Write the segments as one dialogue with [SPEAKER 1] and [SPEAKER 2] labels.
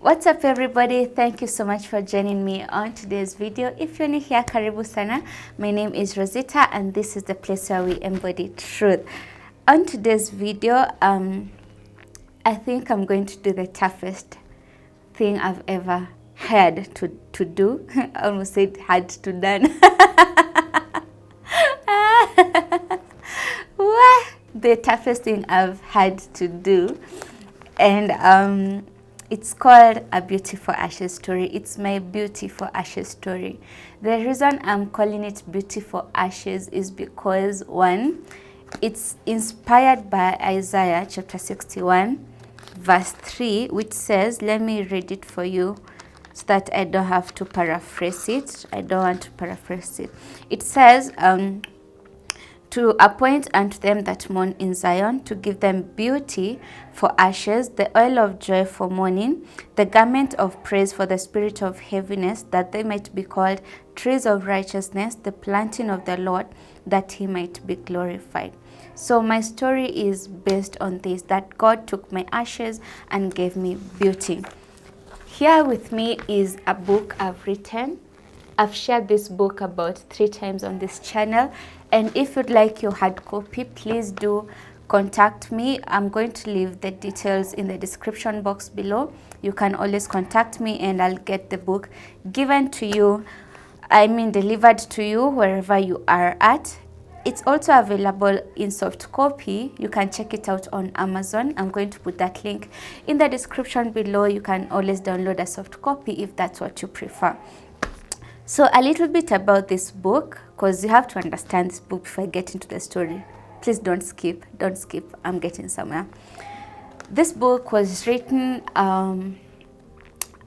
[SPEAKER 1] What's up everybody? Thank you so much for joining me on today's video. If you're new here, karibu sana. My name is Rozitta and this is the place where we embody truth. On today's video, I think I'm going to do the toughest thing I've ever had to do. I almost said had to done. The toughest thing I've had to do, and it's called A Beauty for Ashes story. It's my Beauty for Ashes story. The reason I'm calling it Beauty for Ashes is because, one, it's inspired by Isaiah chapter 61 verse 3, which says, let me read it for you so that I don't have to paraphrase it. I don't want to paraphrase it. It says, to appoint unto them that mourn in Zion, to give them beauty for ashes, the oil of joy for mourning, the garment of praise for the spirit of heaviness, that they might be called trees of righteousness, the planting of the Lord, that he might be glorified. So my story is based on this, that God took my ashes and gave me beauty. Here with me is a book I've written. I've shared this book about 3 times on this channel, and if you'd like your hard copy, please do contact me. I'm going to leave the details in the description box below. You can always contact me and I'll get the book given to you, delivered to you wherever you are at. It's also available in soft copy. You can check it out on Amazon. I'm going to put that link in the description below. You can always download a soft copy if that's what you prefer. So a little bit about this book, because you have to understand this book before I get into the story. Please don't skip, I'm getting somewhere. This book was written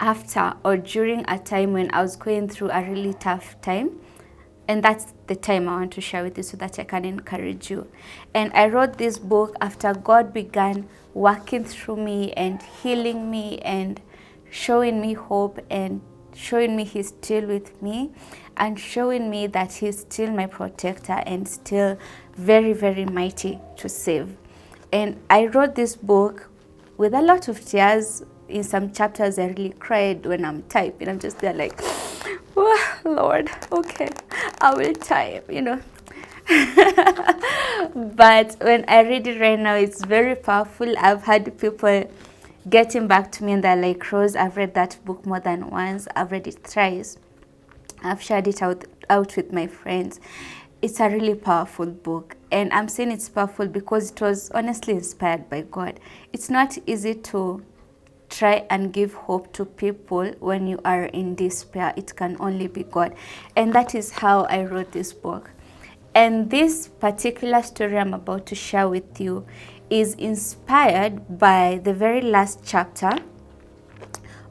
[SPEAKER 1] after or during a time when I was going through a really tough time. And that's the time I want to share with you so that I can encourage you. And I wrote this book after God began working through me and healing me and showing me hope and showing me he's still with me and showing me that he's still my protector and still very, very mighty to save. And I wrote this book with a lot of tears. In some chapters I really cried when I'm typing. I'm just there like, oh, Lord, okay, I will type, But when I read it right now, it's very powerful. I've had people getting back to me and they're like, Rose, I've read that book more than once. I've read it thrice. I've shared it out with my friends. It's a really powerful book. And I'm saying it's powerful because it was honestly inspired by God. It's not easy to try and give hope to people when you are in despair. It can only be God. And that is how I wrote this book. And this particular story I'm about to share with you is inspired by the very last chapter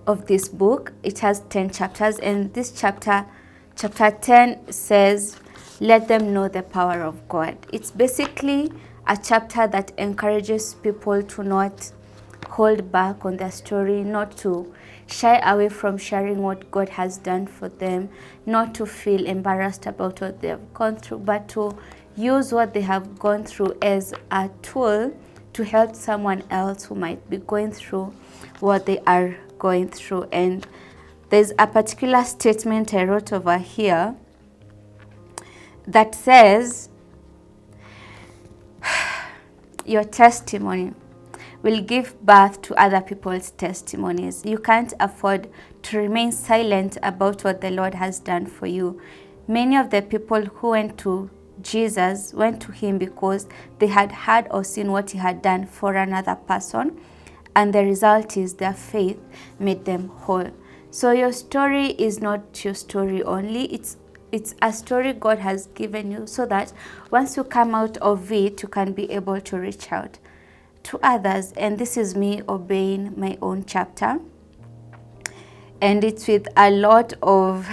[SPEAKER 1] of this book. It has 10 chapters, and this chapter 10 says, let them know the power of God. It's basically a chapter that encourages people to not hold back on their story, not to shy away from sharing what God has done for them, not to feel embarrassed about what they have gone through, but to use what they have gone through as a tool to help someone else who might be going through what they are going through. And there's a particular statement I wrote over here that says, your testimony will give birth to other people's testimonies. You can't afford to remain silent about what the Lord has done for you. Many of the people who went to Jesus went to him because they had heard or seen what he had done for another person, and the result is their faith made them whole. So your story is not your story only. It's a story God has given you so that once you come out of it, you can be able to reach out to others. And this is me obeying my own chapter. And it's with a lot of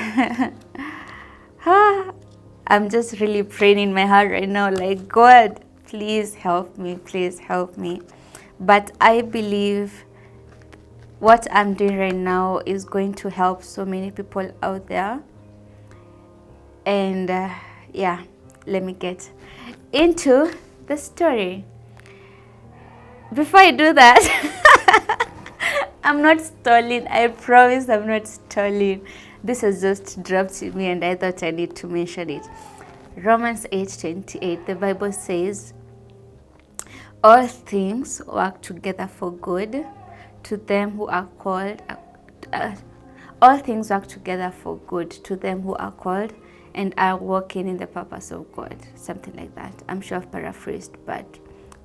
[SPEAKER 1] I'm just really praying in my heart right now, like, God, please help me, please help me. But I believe what I'm doing right now is going to help so many people out there. And yeah, let me get into the story. Before I do that, I'm not stalling. I promise I'm not stalling. This has just dropped to me and I thought I need to mention it. Romans 8:28, the Bible says, all things work together for good to them who are called. All things work together for good to them who are called and are walking in the purpose of God. Something like that. I'm sure I've paraphrased, but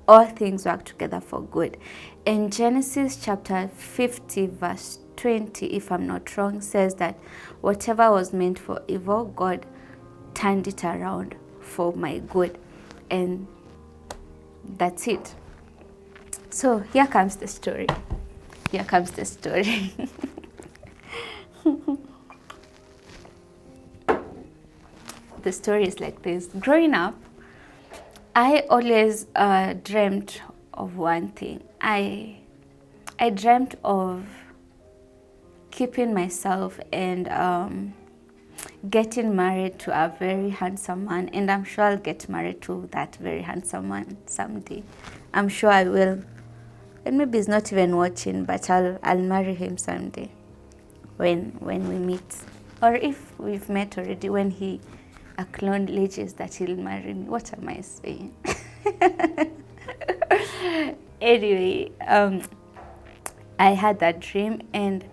[SPEAKER 1] all things work together for good. In Genesis chapter 50, verse 20, if I'm not wrong, says that whatever was meant for evil, God turned it around for my good. And that's it. So here comes the story. Here comes the story. The story is like this. Growing up, I always dreamt of one thing. I dreamt of keeping myself and getting married to a very handsome man, and I'm sure I'll get married to that very handsome man someday. I'm sure I will. And maybe he's not even watching, but I'll marry him someday when we meet. Or if we've met already, when he acknowledges that he'll marry me. What am I saying? Anyway, I had that dream, and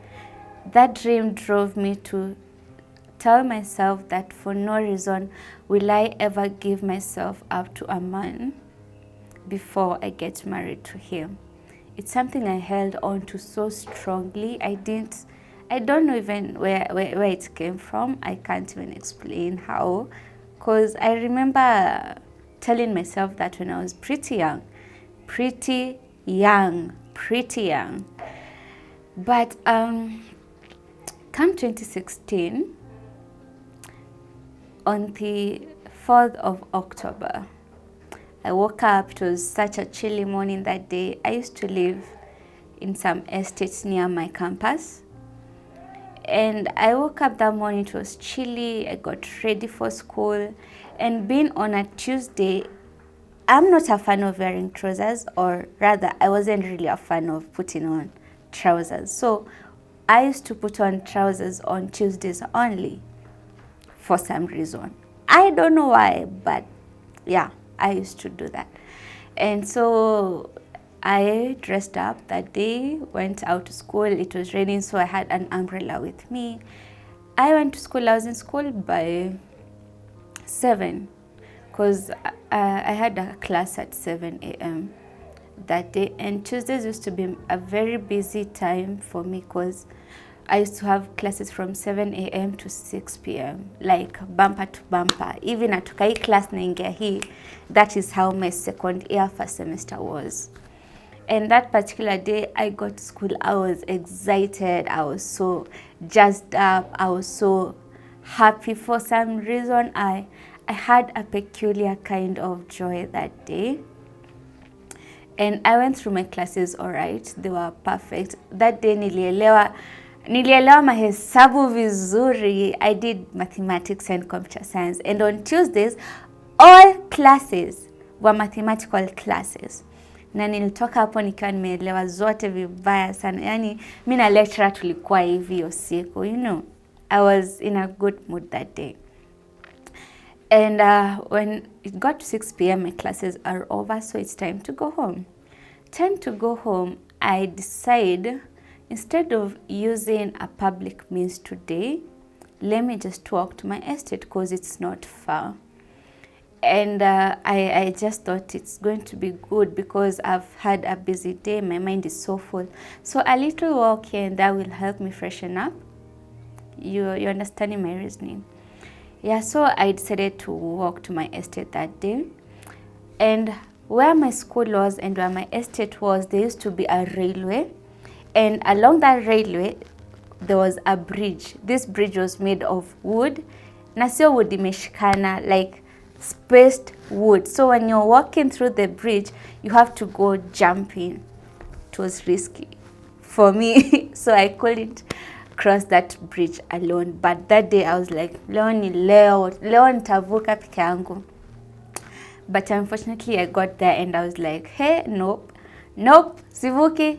[SPEAKER 1] that dream drove me to tell myself that for no reason will I ever give myself up to a man before I get married to him. It's something I held on to so strongly. I don't know even where it came from. I can't even explain how, because I remember telling myself that when I was pretty young. But come 2016, on the 4th of October, I woke up. It was such a chilly morning that day. I used to live in some estates near my campus. And I woke up that morning, it was chilly. I got ready for school. And being on a Tuesday, I'm not a fan of wearing trousers, or rather, I wasn't really a fan of putting on trousers. So I used to put on trousers on Tuesdays only for some reason. I don't know why, but yeah, I used to do that. And so I dressed up that day, went out to school. It was raining, so I had an umbrella with me. I went to school. I was in school by 7 because I had a class at 7 a.m. that day. And Tuesdays used to be a very busy time for me because I used to have classes from 7 a.m. to 6 p.m. like bumper to bumper. Even at Tukai class naingia hii, that is how my second year first semester was. And that particular day, I got to school. I was excited. I was so jazzed up. I was so happy. For some reason, I had a peculiar kind of joy that day. And I went through my classes all right. They were perfect. That day, nilielewa mahesabu vizuri. I did mathematics and computer science. And on Tuesdays, all classes were mathematical classes. Na nilitoka hapo nikiwa nimeelewa zote vibaya sana. Yani mimi na lecturer tulikuwa hivi usiku, you know. I was in a good mood that day. And when it got to 6 p.m, my classes are over, so it's time to go home. Time to go home, I decide, instead of using a public means today, let me just walk to my estate because it's not far. And I just thought it's going to be good because I've had a busy day. My mind is so full. So a little walk here and that will help me freshen up. You're understanding my reasoning. Yeah, so I decided to walk to my estate that day. And where my school was and where my estate was, there used to be a railway. And along that railway, there was a bridge. This bridge was made of wood. Na sio wood imeshikana, like spaced wood. So when you're walking through the bridge, you have to go jumping. It was risky for me. So I couldn't cross that bridge alone. But that day I was like, leo nitavuka peke yangu. But unfortunately I got there and I was like, hey, nope, sivuki.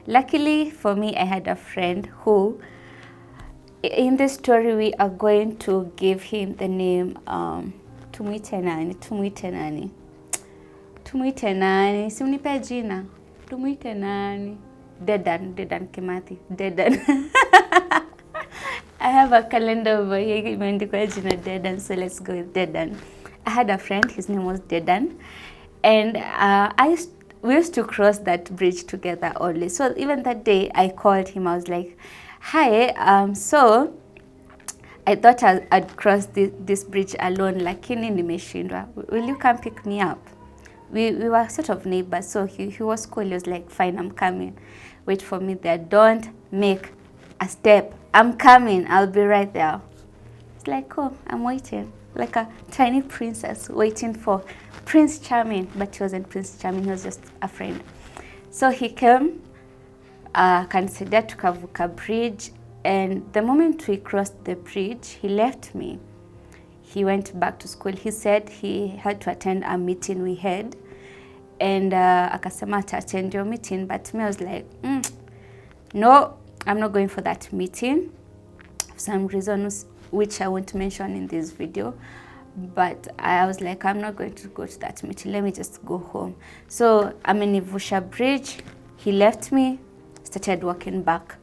[SPEAKER 1] Luckily for me, I had a friend who, in this story, we are going to give him the name tumwite nani, simnipe jina, tumwite nani, Dedan Kimathi, Dedan. I have a calendar over here, imeandikwa jina Dedan, so let's go with Dedan. I had a friend, his name was Dedan, and we used to cross that bridge together always. So even that day, I called him. I was like, "Hi, so I thought I'd cross this bridge alone. Lakini nimeshindwa. Will you come pick me up?" We were sort of neighbors, so he was cool. He was like, "Fine, I'm coming. Wait for me there. Don't make a step. I'm coming. I'll be right there." It's like, "Oh, I'm waiting." Like a tiny princess waiting for Prince Charming, but he wasn't Prince Charming, he was just a friend. So he came, considered tukavuka bridge, and the moment we crossed the bridge, he left me. He went back to school. He said he had to attend a meeting we had, and akasema to attend your meeting, but me, I was like, no, I'm not going for that meeting. For some reasons which I won't mention in this video, but I was like, I'm not going to go to that meeting, let me just go home. So I'm in Ivusha Bridge. He left me, started walking back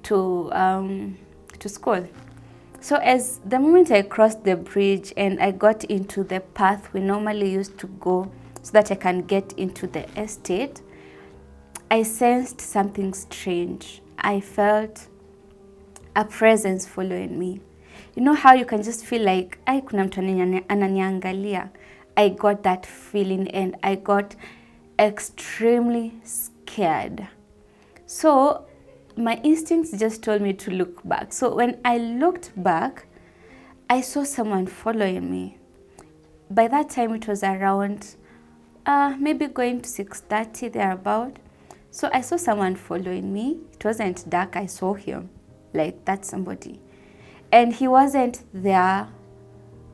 [SPEAKER 1] to school. So as the moment I crossed the bridge and I got into the path we normally used to go so that I can get into the estate, I sensed something strange. I felt a presence following me. You know how you can just feel like, ai kuna mtu ananiangalia. I got that feeling and I got extremely scared. So my instincts just told me to look back. So when I looked back, I saw someone following me. By that time it was around maybe going to 6:30 thereabout. So I saw someone following me. It wasn't dark, I saw him. Like, that's somebody. And he wasn't there.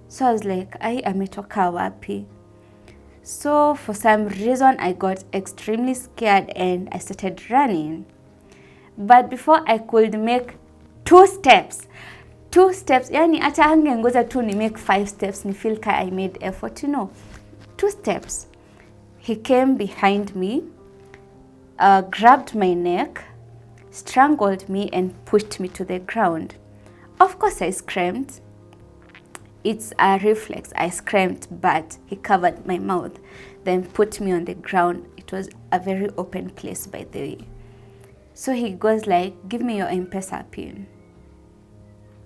[SPEAKER 1] So I was like, ai ametoka wapi? So for some reason I got extremely scared and I started running. But before I could make two steps, yani ata hangengoza tu ni make 5 steps, ni feel ka I made effort, 2 steps. He came behind me, grabbed my neck, strangled me and pushed me to the ground. Of course I screamed. It's a reflex. I screamed, but he covered my mouth, then put me on the ground. It was a very open place, by the way. So he goes like, "Give me your M-Pesa pin."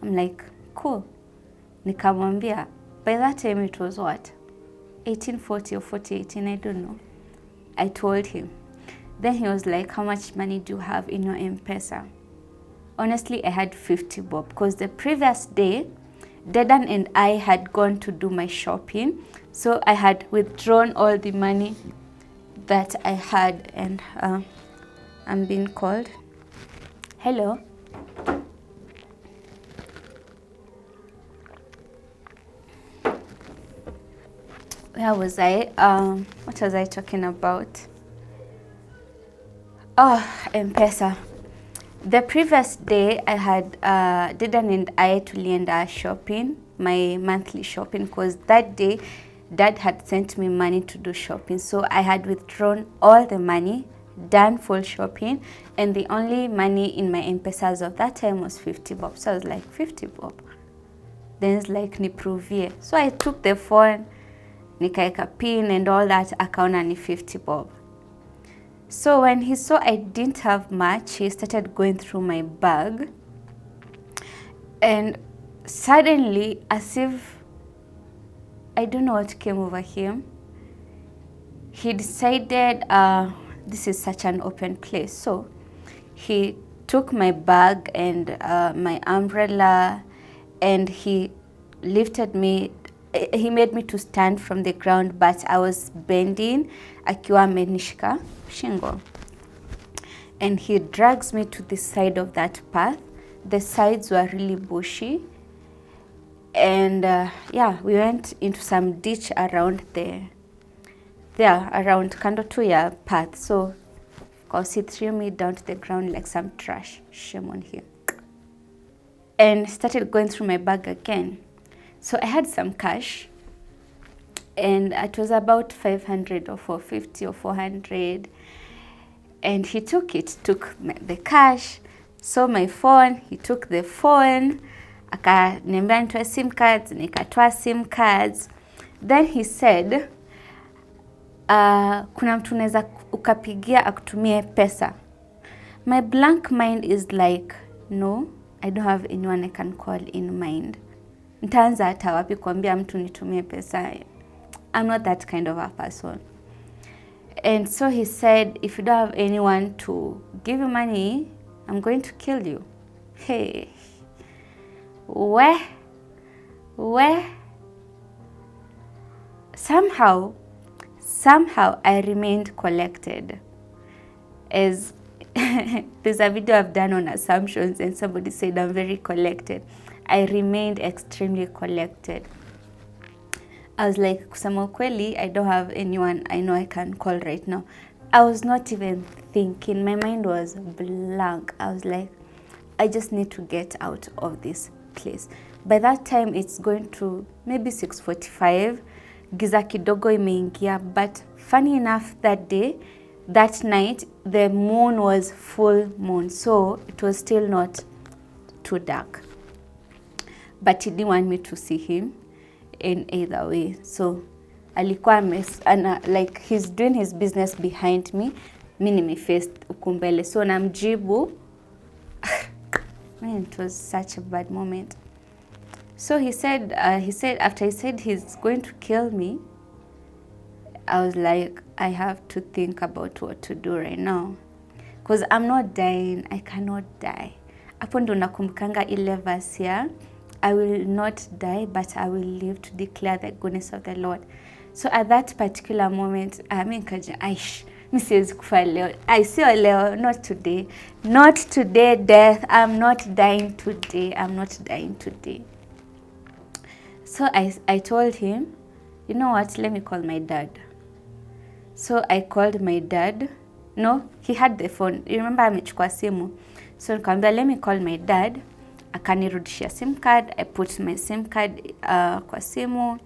[SPEAKER 1] I'm like, cool. Nikamwambia. By that time it was what? 1840 or 4018, I don't know. I told him. Then he was like, "How much money do you have in your M-Pesa?" Honestly, I had 50 bob because the previous day, Dedan and I had gone to do my shopping. So I had withdrawn all the money that I had, and I'm being called. Hello. Where was I? What was I talking about? Oh, M-Pesa. The previous day, I had Dedan and I tulienda shopping, my monthly shopping, because that day, Dad had sent me money to do shopping. So I had withdrawn all the money, done full shopping, and the only money in my M-Pesas of that time was 50 bob. So I was like, 50 bob? Then it's like, niprovie. So I took the phone, nikaeka pin and all that, akaona ni 50 bob. So when he saw I didn't have much, he started going through my bag. And suddenly, as if, I don't know what came over him, he decided this is such an open place. So he took my bag and my umbrella and he lifted me. He made me to stand from the ground, but I was bending, akiwa amenishika shingo. And he drags me to the side of that path. The sides were really bushy. And yeah, we went into some ditch around around kando tu ya path. So because he threw me down to the ground like some trash. Shame on him. And started going through my bag again. So I had some cash, and it was about 500 or 450 or 400. And he took the cash, saw my phone, he took the phone, akaniambia nitoe sim cards, nikatoa sim cards. Then he said, kuna mtu unaweza ukapigia akutumie pesa. My blank mind is like, no, I don't have anyone I can call in mind. Nitaanza hata wapi kuambia mtu nitumie pesa? I'm not that kind of a person. And so he said, if you don't have anyone to give you money, I'm going to kill you. Hey, where? Somehow I remained collected. As there's a video I've done on assumptions, and somebody said I'm very collected. I remained extremely collected. I was like, kusema ukweli, I don't have anyone I know I can call right now. I was not even thinking. My mind was blank. I was like, I just need to get out of this place. By that time, it's going to maybe 6:45. Giza kidogo imeingia. But funny enough, that night, the moon was full moon. So it was still not too dark. But he didn't want me to see him in either way. So alikuwa like he's doing his business behind me, mimi nimeface ukumbele. So namjibu. Man, it was such a bad moment. So he said after he said he's going to kill me, I was like, I have to think about what to do right now, because I'm not dying. I cannot die. Hapo ndo nakumbukanga ile verse ya, I will not die, but I will live to declare the goodness of the Lord. So at that particular moment, mi siwezi kufa leo. I sio leo, not today. Not today, death. I'm not dying today. I'm not dying today. So I told him, you know what, let me call my dad. So I called my dad. No, he had the phone. You remember amechukua simu. So nikamwambia, let me call my dad. Akanirudishia SIM card. I put my SIM card kwa simu,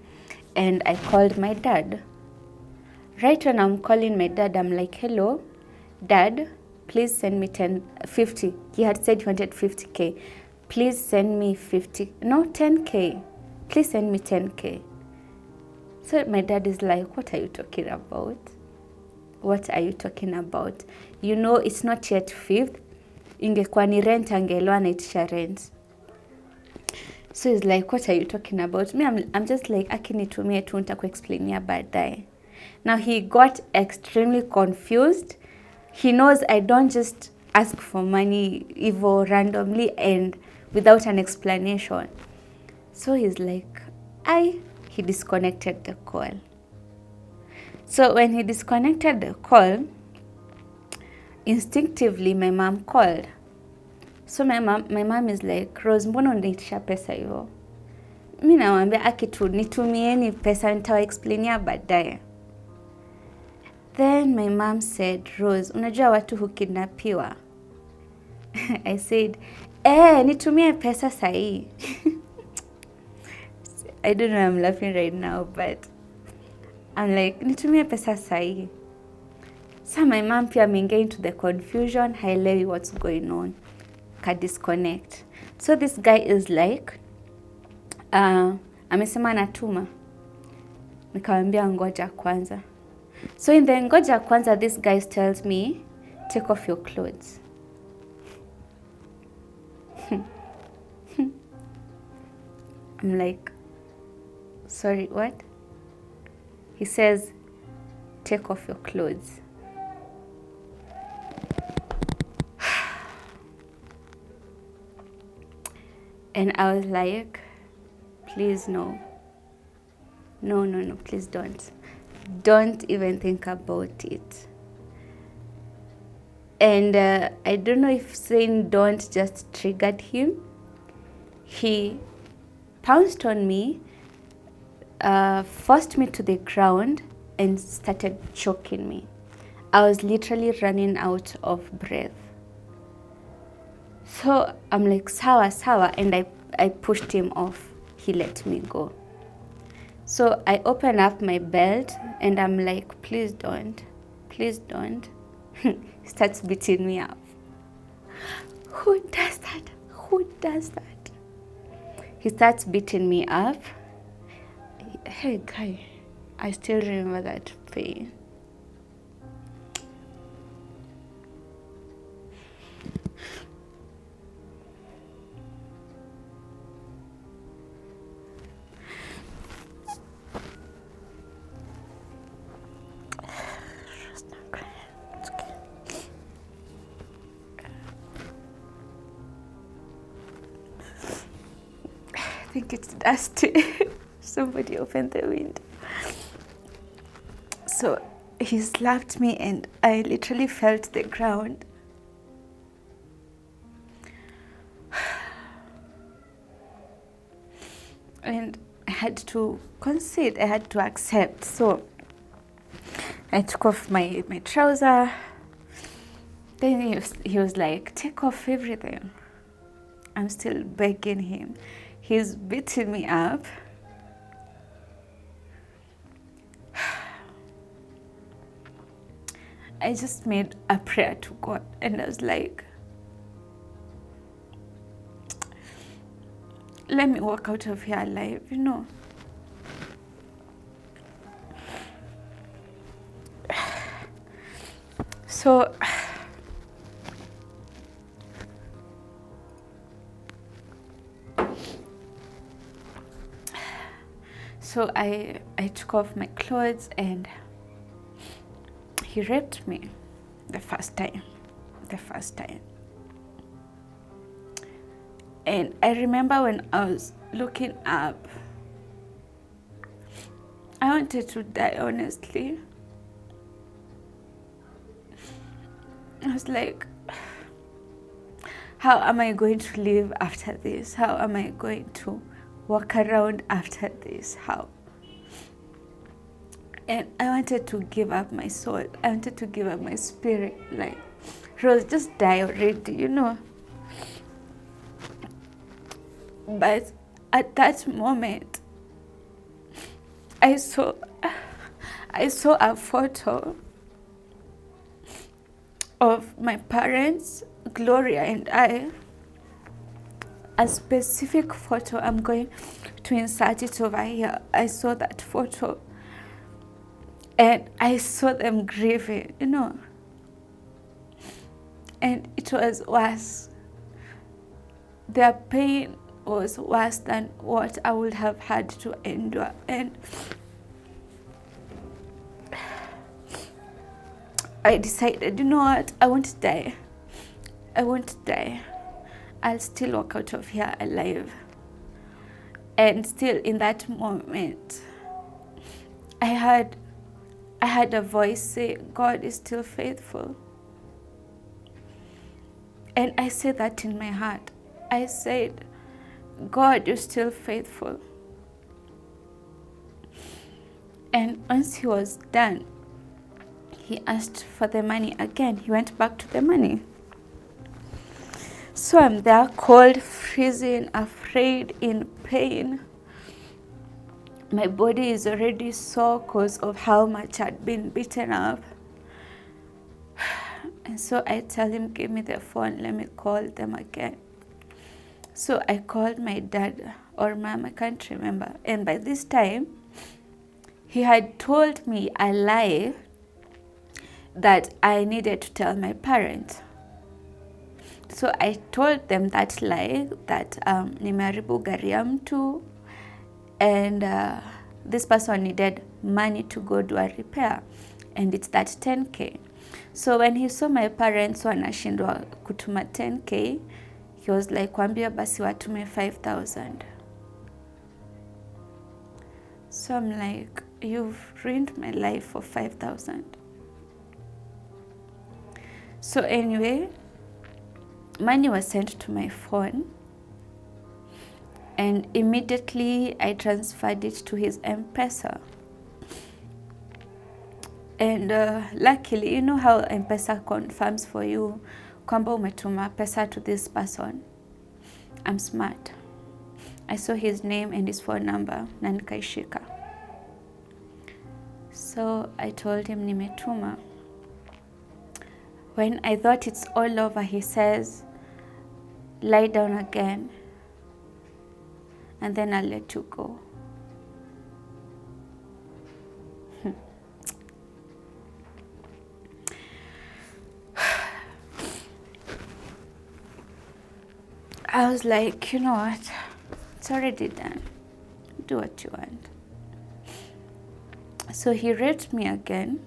[SPEAKER 1] and I called my dad. Right when I'm calling my dad, I'm like, hello, Dad, please send me 50. He had said he wanted 50K. Please send me 10K. Please send me 10K. So my dad is like, what are you talking about? What are you talking about? You know, it's not yet 5th. Ingekuwa ni rent, angeelewa anaitisha rent. So he's like, what are you talking about? Me, I'm just like, akinitumie tu nitakuexplainia baadaye. Now he got extremely confused. He knows I don't just ask for money even randomly and without an explanation. So he's like, he disconnected the call. So when he disconnected the call, instinctively my mom called. So my mom is like, Rose, mbona unaitisha pesa hivyo? Mimi namwambia akitu nitumieni pesa nitawaexplainia baadaye. Then my mom said, Rose, unajua watu hukidnapiwa? I said, nitumie pesa sahi. I don't know, I'm laughing right now, but I'm like, nitumie pesa sahi. So my mom pia ameingia into the confusion, haelewi what's going on. Ka disconnect. So this guy is like, amesema anatuma. Nikamwambia ngoja kwanza. So in the ngoja kwanza, this guy tells me, take off your clothes. I'm like, sorry, what? He says, take off your clothes. And I was like, please no. No, please don't. Don't even think about it. And I don't know if saying don't just triggered him. He pounced on me, forced me to the ground, and started choking me. I was literally running out of breath. So I'm like, sawa, sawa, and I pushed him off. He let me go. So I open up my belt and I'm like, please don't, please don't. He starts beating me up. Who does that? Who does that? He starts beating me up. Hey, guy, I still remember that pain. I think it's dusty. Somebody opened the window. So he slapped me and I literally felt the ground. And I had to concede, I had to accept. So I took off my trouser. Then he was like, take off everything. I'm still begging him. He's beating me up. I just made a prayer to God and I was like, let me walk out of here alive, you know. So I took off my clothes and he raped me the first time. And I remember when I was looking up, I wanted to die, honestly. I was like, how am I going to live after this? How am I going to walk around after this? How? And I wanted to give up my soul. I wanted to give up my spirit. Like, Rose, just die already, you know. But at that moment, I saw a photo of my parents, Gloria and I. A specific photo, I'm going to insert it over here. I saw that photo and I saw them grieving, you know. And it was worse. Their pain was worse than what I would have had to endure. And I decided, you know what, I won't die. I won't die. I'll still walk out of here alive. And still in that moment, I had a voice say, God is still faithful. And I said that in my heart. I said, God, you're still faithful. And once he was done, he asked for the money again. He went back to the money. So I'm there, cold, freezing, afraid, in pain. My body is already sore because of how much I'd been beaten up. And so I tell him, give me the phone, let me call them again. So I called my dad or mom, I can't remember. And by this time, he had told me a lie that I needed to tell my parents. So I told them that lie, that nimeharibu gari ya mtu, and this person needed money to go do a repair, and it's that 10K. So when he saw my parents wanashindwa kutuma 10K, he was like, kwambia basi watume 5,000. So I'm like, you've ruined my life for 5,000. So anyway, money was sent to my phone and immediately I transferred it to his M-Pesa. And luckily, you know how M-Pesa confirms for you kwamba umetuma pesa to this person. I'm smart. I saw his name and his phone number na nikaishika. So I told him nimetuma. When I thought it's all over, he says, lie down again and then I'll let you go. I was like, you know what? It's already done. Do what you want. So he raped me again.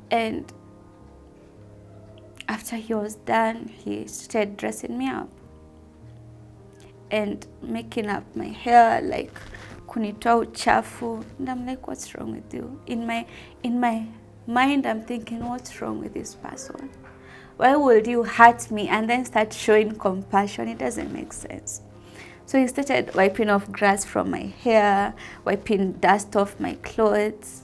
[SPEAKER 1] And after he was done, he started dressing me up and making up my hair, like kunitoa uchafu. And I'm like, what's wrong with you? In my mind, I'm thinking, what's wrong with this person? Why would you hurt me and then start showing compassion? It doesn't make sense. So he started wiping off grass from my hair, wiping dust off my clothes.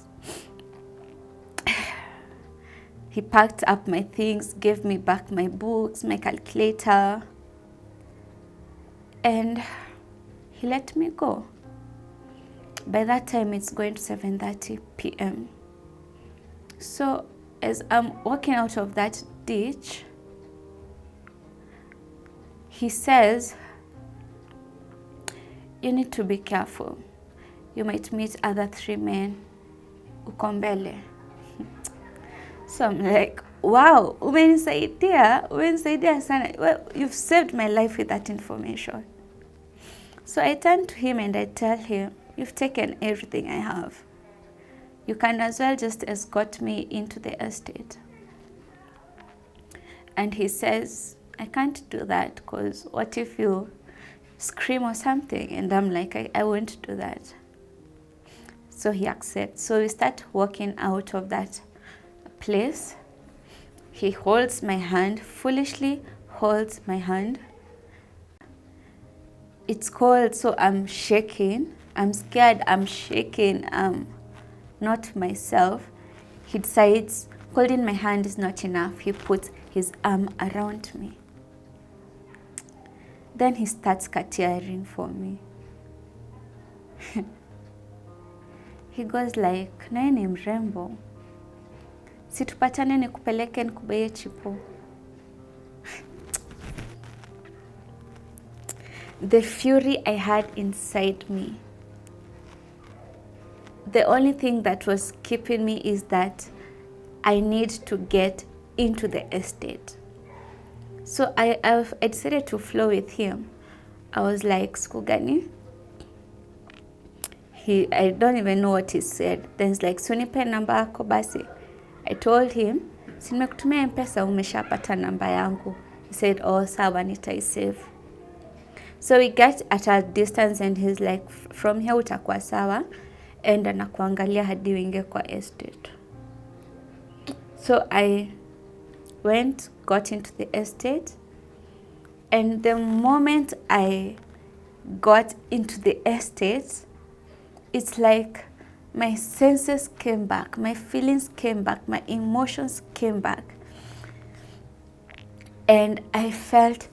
[SPEAKER 1] He packed up my things, gave me back my books, my calculator, and he let me go. By that time, it's going to 7:30 p.m. So as I'm walking out of that ditch, he says, you need to be careful. You might meet other 3 men uko mbele. So I'm like, wow, umenisaidia sana. Well, you've saved my life with that information. So I turn to him and I tell him, you've taken everything I have. You can as well just escort me into the estate. And he says, I can't do that because what if you scream or something? And I'm like, I won't do that. So he accepts. So we start walking out of that place. He holds my hand, foolishly holds my hand. It's cold, so I'm shaking. I'm scared, I'm shaking. Not myself. He decides holding my hand is not enough. He puts his arm around me. Then he starts catering for me. He goes like, naye ni mrembo. Situpatane nikupeleke nikubeye chipo. The fury I had inside me. The only thing that was keeping me is that I need to get into the estate. So I decided to flow with him. I was like, Skugani. I don't even know what he said. Then he's like, sunipe namba yako basi. I told him, simekutumia M-Pesa, umeshapata namba yangu. He said, oh, sawa nitaisave. So we get at a distance and he's like, from here utakuwa sawa. And anakuangalia hadi uingie kwa estate. So I got into the estate. And the moment I got into the estate, it's like my senses came back, my feelings came back, my emotions came back. And I felt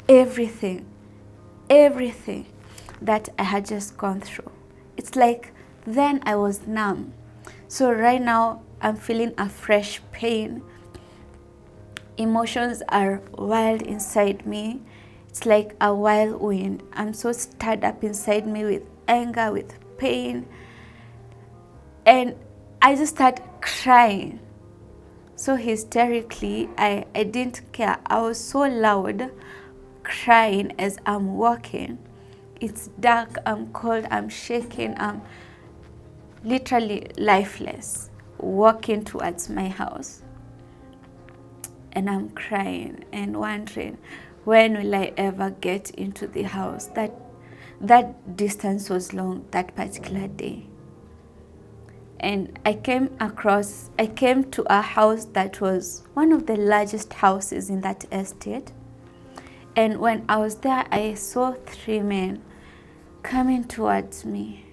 [SPEAKER 1] everything that I had just gone through. It's like then I was numb. So right now I'm feeling a fresh pain. Emotions are wild inside me. It's like a wild wind. I'm so stirred up inside me with anger, with pain. And I just start crying. So hysterically, I didn't care. I was so loud, crying as I'm walking. It's dark, I'm cold, I'm shaking, I'm literally lifeless, walking towards my house. And I'm crying and wondering, when will I ever get into the house? That distance was long that particular day. And I came to a house that was one of the largest houses in that estate. And when I was there, I saw 3 men coming towards me.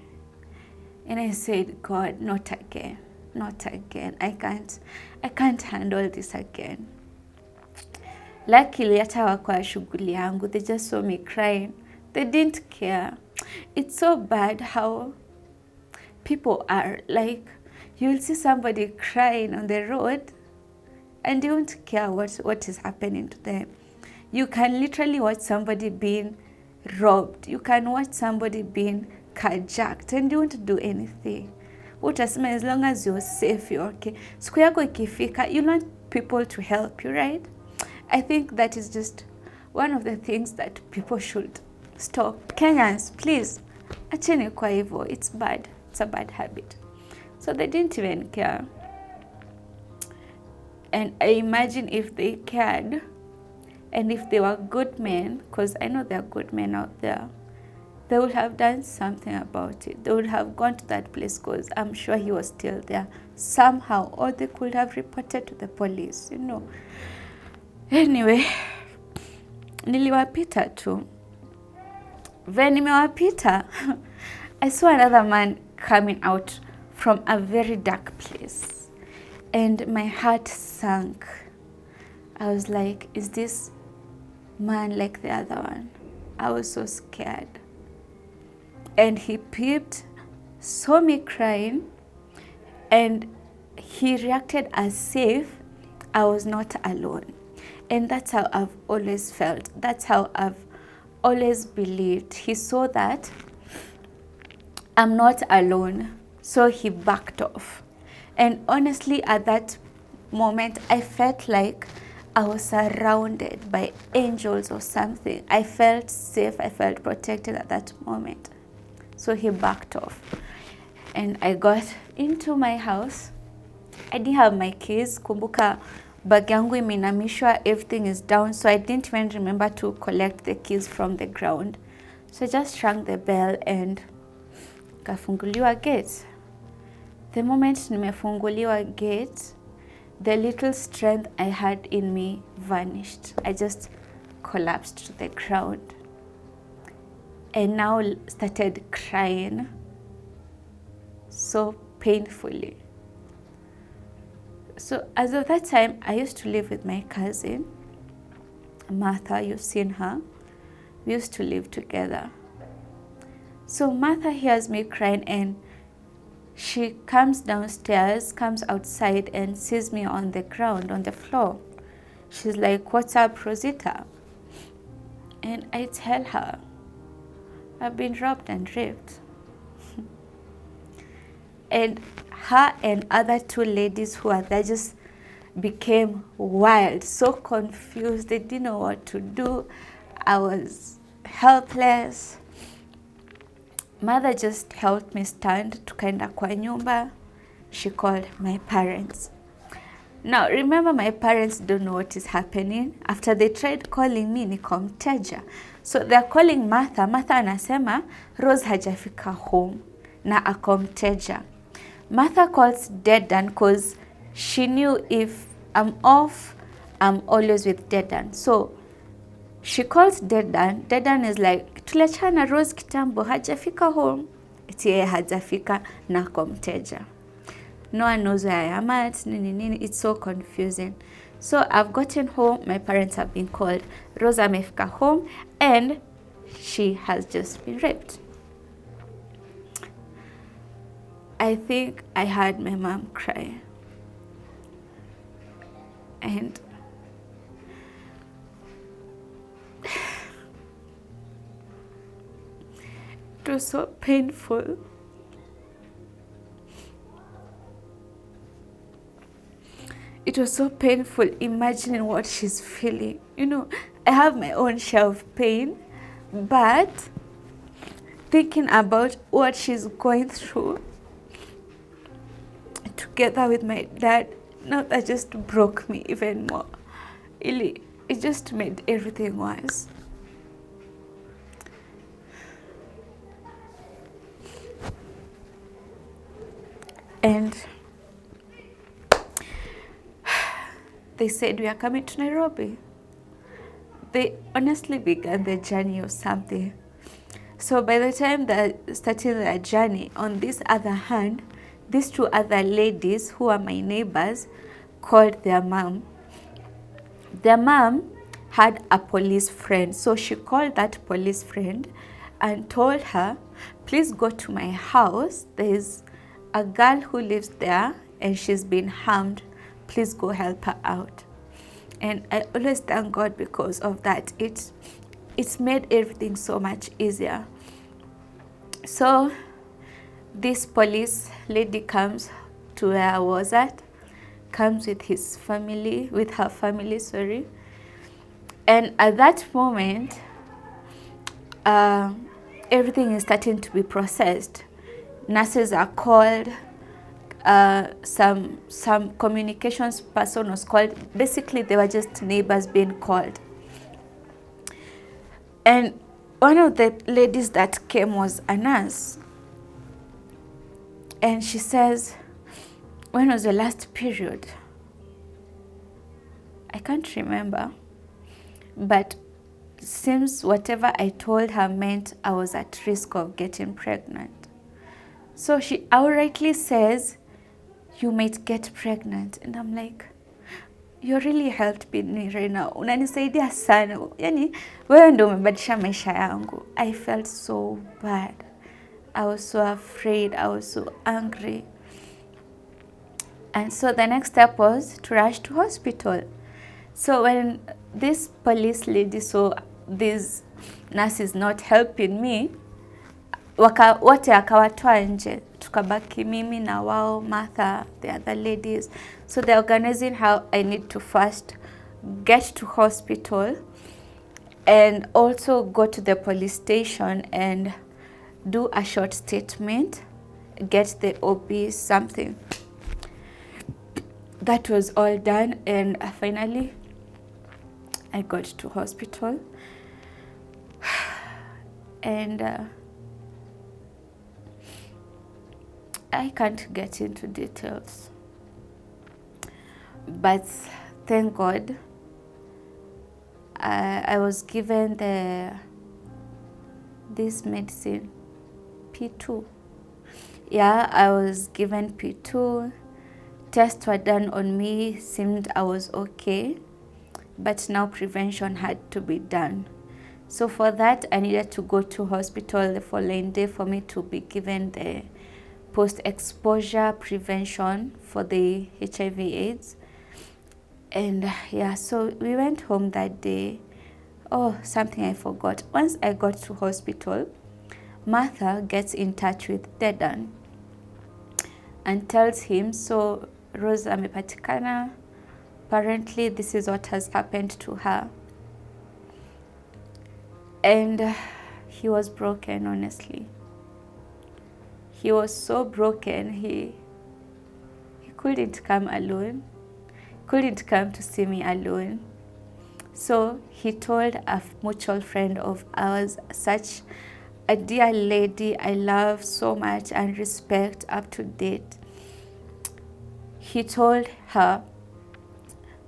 [SPEAKER 1] And I said, God, not again, not again. I can't handle this again. Luckily, hata hawakuwa shughuli yangu. They just saw me crying. They didn't care. It's so bad how people are. Like, you'll see somebody crying on the road and you don't care what is happening to them. You can literally watch somebody being robbed. You can watch somebody being carjacked and you won't do anything. Utasema, as long as you're safe, you're okay. Siku yako ikifika, you want people to help you, right? I think that is just one of the things that people should stop. Kenyans, please, acheni kwa hivyo. It's bad. It's a bad habit. So they didn't even care. And I imagine if they cared, and if they were good men, because I know there are good men out there, they would have done something about it. They would have gone to that place, because I'm sure he was still there somehow, or they could have reported to the police, you know. Anyway, niliwapita tu. When nimewapita, I saw another man coming out from a very dark place, and my heart sank. I was like, is this man like the other one? I was so scared. And he peeped, saw me crying, and he reacted as if I was not alone. And that's how I've always felt. That's how I've always believed. He saw that I'm not alone, so he backed off. And honestly, at that moment, I felt like I was surrounded by angels or something. I felt safe. I felt protected at that moment. So he backed off. And I got into my house. I didn't have my keys. Kumbuka, bag yangu imeinamishwa, everything is down. So I didn't even remember to collect the keys from the ground. So I just rang the bell and kafunguliwa gate. The moment nimefunguliwa gate, the little strength I had in me vanished. I just collapsed to the ground and now started crying so painfully. So as of that time, I used to live with my cousin, Martha. You've seen her. We used to live together. So Martha hears me crying and she comes downstairs, comes outside and sees me on the ground, on the floor. She's like, what's up, Rozitta? And I tell her, I've been robbed and raped. And her and other two ladies who are there just became wild, so confused. They didn't know what to do. I was helpless. Mother just helped me stand, tukaenda kwa nyumba. She called my parents. Now, remember, my parents don't know what is happening. After they tried calling me, niko mteja. So they're calling Martha. Martha anasema, Rose hajafika home na ako mteja. Martha calls Dedan because she knew if I'm off, I'm always with Dedan. So she calls Dedan. Dedan is like, tuliachana Rose kitambo, hajafika home. Eti yeye hajafika na ako mteja. No one knows where I am at, nini. It's so confusing. So I've gotten home, my parents have been called. Rose amefika home and she has just been raped. I think I heard my mom cry. And it was so painful. It was so painful imagining what she's feeling. You know, I have my own share of pain, but thinking about what she's going through together with my dad, now that just broke me even more. It just made everything worse. And they said, we are coming to Nairobi. They honestly began the journey of something So by the time they're starting their journey, on this other hand, these two other ladies who are my neighbors called their mom. Their mom had a police friend, so she called that police friend and told her, please go to my house. There's a girl who lives there and she's been harmed. Please go help her out. And I always thank God because of that. It's made everything so much easier. So this police lady comes to where I was at, comes with her family, sorry. And at that moment, everything is starting to be processed. Nurses are called, some communications person was called. Basically, they were just neighbors being called. And one of the ladies that came was a nurse. And she says, when was the last period? I can't remember. But seems whatever I told her meant I was at risk of getting pregnant. So she outrightly says, you might get pregnant. And I'm like, you really helped me right now. Unanisaidia sana. Yani, wewe ndio umebadilisha maisha yangu. I felt so bad. I was so afraid. I was so angry. And so the next step was to rush to hospital. So when this police lady saw these nurses not helping me, wote akawatoa nje. Tukabaki mimi na wao, Martha, the other ladies. So they're organizing how I need to first get to hospital and also go to the police station and do a short statement, get the OB something. That was all done, and finally I got to hospital. And I can't get into details, but thank God I was given this medicine, P2. Yeah, I was given P2. Tests were done on me, seemed I was okay, but now prevention had to be done. So for that, I needed to go to hospital the following day for me to be given the post-exposure prevention for the HIV/AIDS. And yeah, so we went home that day. Oh, something I forgot. Once I got to hospital, Martha gets in touch with Dedan and tells him, so Rose amepatikana, apparently this is what has happened to her. And he was broken, honestly. He was so broken, he couldn't come alone, couldn't come to see me alone. So he told a mutual friend of ours, such a dear lady I love so much and respect up to date. He told her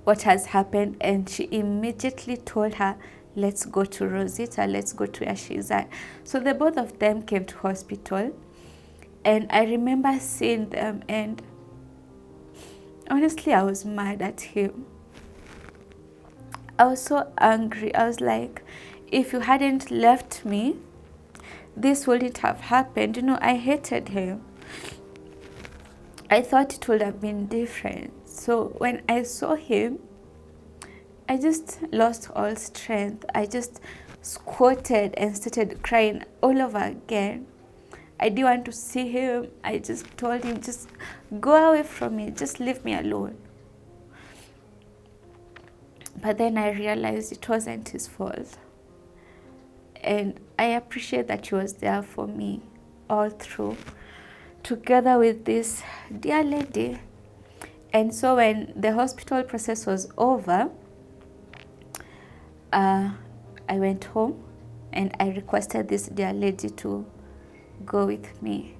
[SPEAKER 1] what has happened, and she immediately told her, let's go to Rozitta, let's go to where she's at. So the both of them came to hospital, and I remember seeing them, and honestly I was mad at him. I was so angry. I was like, if you hadn't left me, this wouldn't have happened. You know, I hated him. I thought it would have been different. So when I saw him, I just lost all strength. I just squatted and started crying all over again. I didn't want to see him. I just told him, just go away from me. Just leave me alone. But then I realized it wasn't his fault. And I appreciate that he was there for me all through, together with this dear lady. And so when the hospital process was over, I went home and I requested this dear lady to go with me.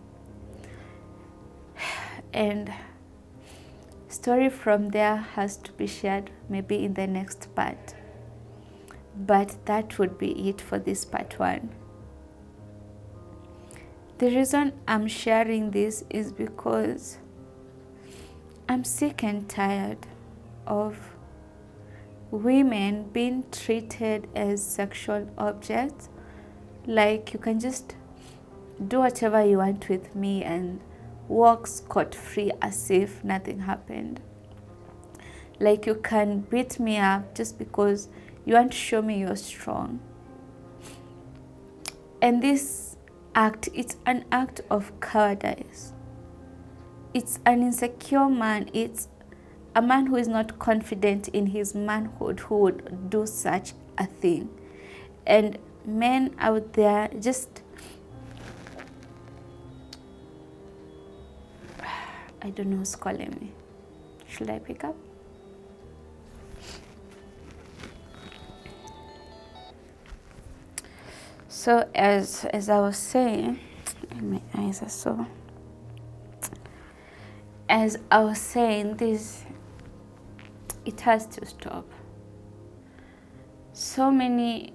[SPEAKER 1] And story from there has to be shared maybe in the next part. But that would be it for this part 1. The reason I'm sharing this is because I'm sick and tired of women being treated as sexual objects. Like, you can just do whatever you want with me and walk scot-free as if nothing happened. Like, you can beat me up just because you want to show me you're strong. And this act, it's an act of cowardice. It's an insecure man. It's a man who is not confident in his manhood who would do such a thing. And men out there just, I don't know who's calling me. Should I pick up? So as I was saying, my eyes are so. As I was saying, this, it has to stop. So many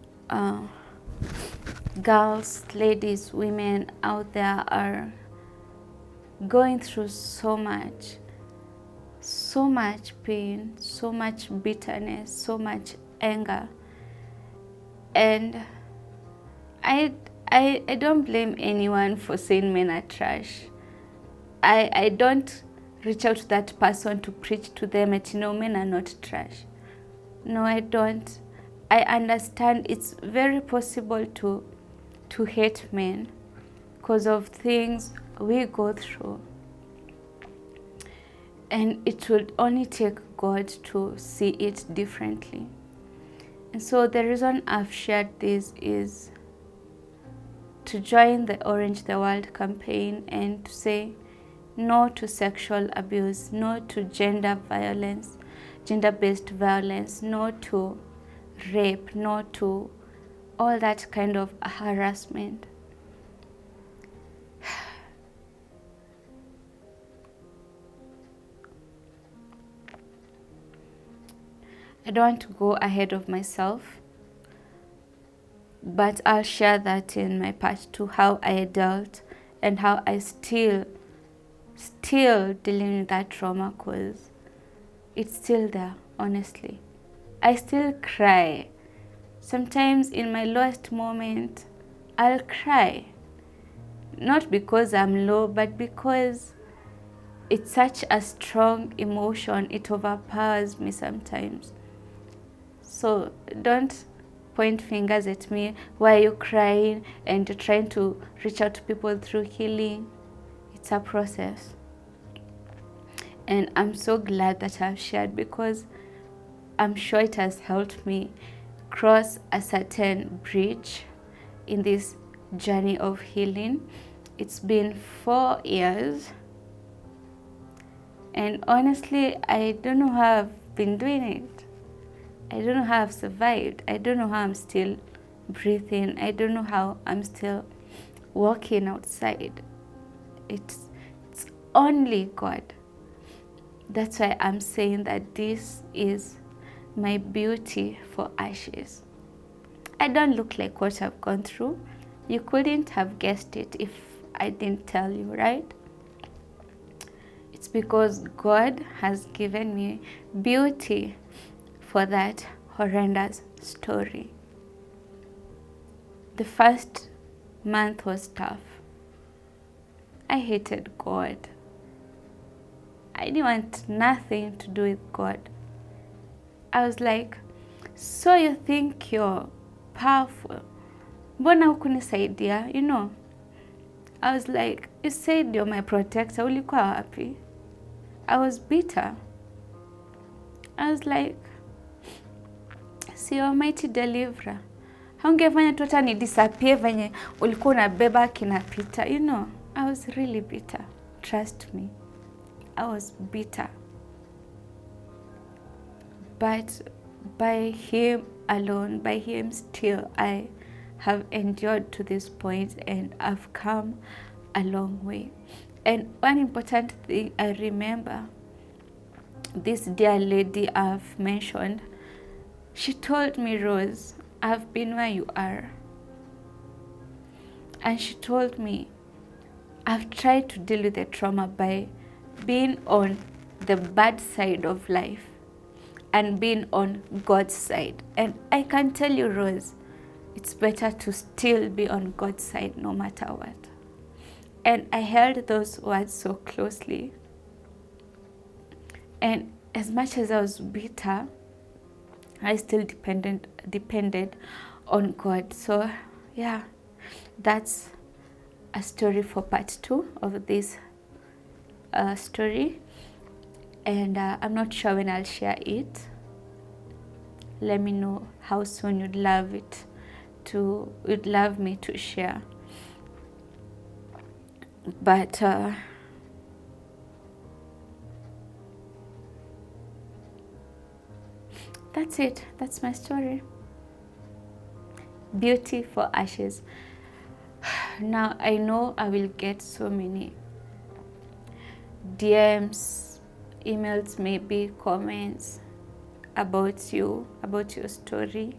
[SPEAKER 1] girls, ladies, women out there are going through so much pain, so much bitterness, so much anger. And I don't blame anyone for saying men are trash. I don't reach out to that person to preach to them that, you know, men are not trash. No, I don't. I understand it's very possible to hate men because of things we go through. And it would only take God to see it differently. And so the reason I've shared this is to join the Orange the World campaign and to say no to sexual abuse, no to gender violence, gender-based violence, no to rape, no to all that kind of harassment. I don't want to go ahead of myself, but I'll share that in my part 2, how I dealt and how I still dealing with that trauma, because it's still there, honestly. I still cry. Sometimes in my lowest moment, I'll cry. Not because I'm low, but because it's such a strong emotion. It overpowers me sometimes. So don't point fingers at me. Why are you crying? And you're trying to reach out to people through healing. It's a process. And I'm so glad that I've shared, because I'm sure it has helped me cross a certain bridge in this journey of healing. It's been 4 years. And honestly, I don't know how I've been doing it. I don't know how I've survived. I don't know how I'm still breathing. I don't know how I'm still walking outside. It's only God. That's why I'm saying that this is my beauty for ashes. I don't look like what I've gone through. You couldn't have guessed it if I didn't tell you, right? It's because God has given me beauty for that horrendous story. The first month was tough. I hated God. I didn't want nothing to do with God. I was like, so you think you're powerful? Mbona hukunisaidia? You know, I was like, you said you're my protector. Ulikuwa wapi? I was bitter. I was like, si almighty deliverer. Haungefanya tu hata ni disappear venye ulikuwa unabeba kinapita. You know, I was really bitter. Trust me. I was bitter. But by Him alone, by Him still, I have endured to this point, and I've come a long way. And one important thing I remember, this dear lady I've mentioned, she told me, Rose, I've been where you are. And she told me, I've tried to deal with the trauma by being on the bad side of life and being on God's side. And I can tell you, Rose, it's better to still be on God's side no matter what. And I held those words so closely. And as much as I was bitter, I still depended on God. So yeah, that's a story for part 2 of this story. And I'm not sure when I'll share it. Let me know how soon you'd love me to share. But that's it. That's my story. Beauty for ashes. Now I know I will get so many DMs, emails, maybe comments about your story.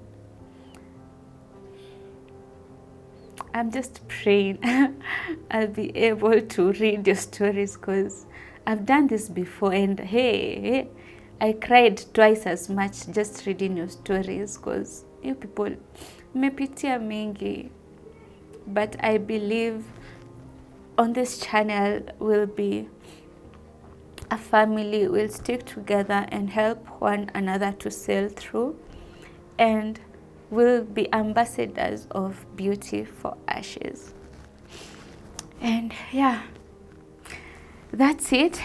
[SPEAKER 1] I'm just praying I'll be able to read your stories, because I've done this before, and hey, I cried twice as much just reading your stories, because you people mepitia mingi. But I believe on this channel will be a family, will stick together and help one another to sail through, and will be ambassadors of Beauty for Ashes. And yeah, that's it.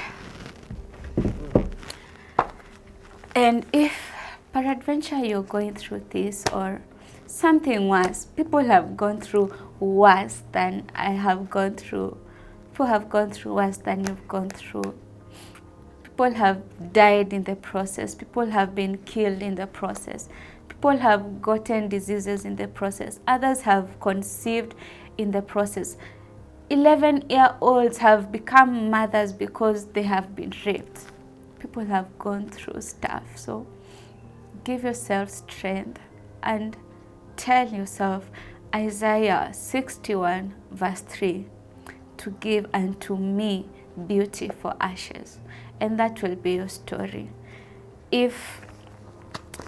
[SPEAKER 1] And if peradventure you're going through this or something worse, people have gone through worse than I have gone through. People have gone through worse than you've gone through. People have died in the process. People have been killed in the process. People have gotten diseases in the process. Others have conceived in the process. 11-year-olds have become mothers because they have been raped. People have gone through stuff. So give yourself strength and tell yourself Isaiah 61 verse 3, to give unto me beauty for ashes. And that will be your story. If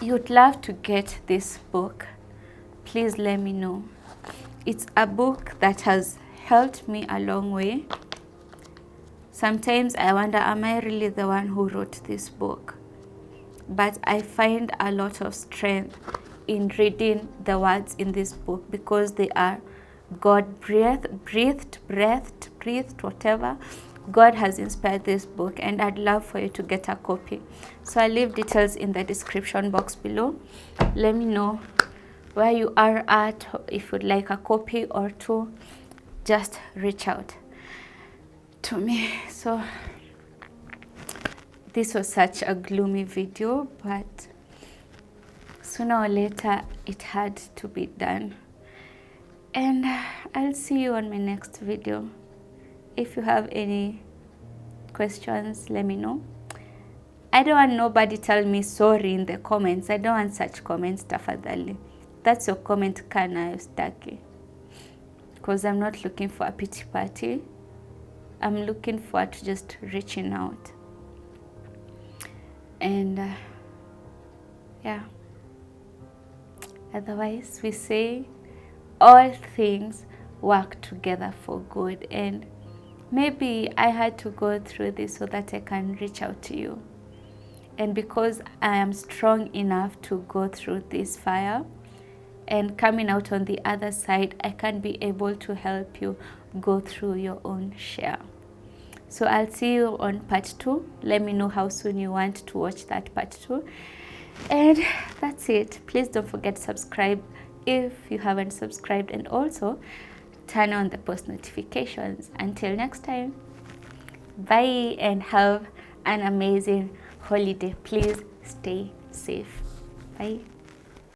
[SPEAKER 1] you'd love to get this book, please let me know. It's a book that has helped me a long way. Sometimes I wonder, am I really the one who wrote this book? But I find a lot of strength in reading the words in this book, because they are God breathed, whatever. God has inspired this book, and I'd love for you to get a copy. So I'll leave details in the description box below. Let me know where you are at. If you'd like a copy or two, just reach out to me. So this was such a gloomy video, but sooner or later it had to be done. And I'll see you on my next video. If you have any questions, let me know. I don't want nobody tell me sorry in the comments. I don't want such comments, tafadhali. That's your comment, kana yostaki. Because I'm not looking for a pity party. I'm looking forward to just reaching out. And yeah. Otherwise, we say all things work together for good. And maybe I had to go through this so that I can reach out to you. And because I am strong enough to go through this fire and coming out on the other side, I can be able to help you go through your own share. So I'll see you on part 2. Let me know how soon you want to watch that part 2. And that's it. Please don't forget to subscribe if you haven't subscribed, and also turn on the post notifications. Until next time, bye, and have an amazing holiday. Please stay safe. Bye.